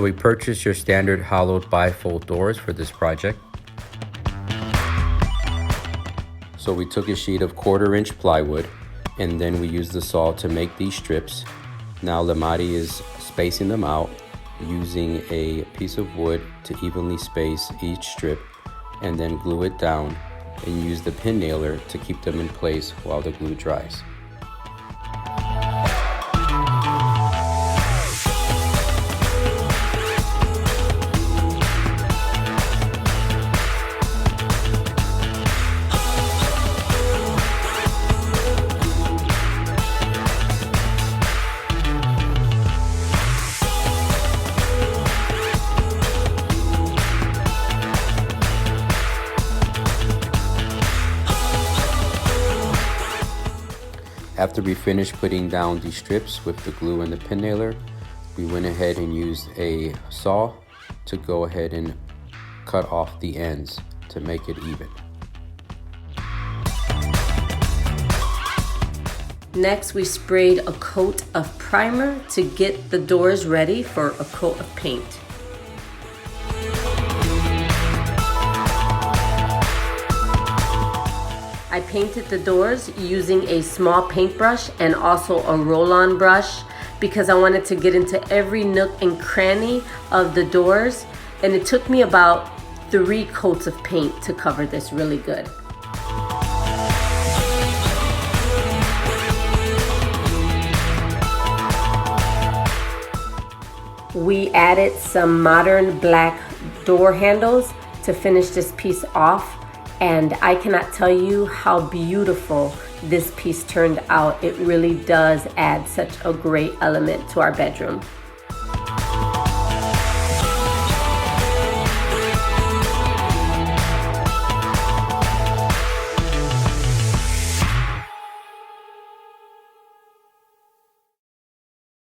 So we purchased your standard hollowed bifold doors for this project. So we took a sheet of 1/4-inch plywood and then we used the saw to make these strips. Now Lamati is spacing them out using a piece of wood to evenly space each strip and then glue it down and use the pin nailer to keep them in place while the glue dries. After we finished putting down the strips with the glue and the pin nailer, we went ahead and used a saw to go ahead and cut off the ends to make it even. Next, we sprayed a coat of primer to get the doors ready for a coat of paint. I painted the doors using a small paintbrush and also a roll-on brush because I wanted to get into every nook and cranny of the doors, and it took me about 3 coats of paint to cover this really good. We added some modern black door handles to finish this piece off. And I cannot tell you how beautiful this piece turned out. It really does add such a great element to our bedroom.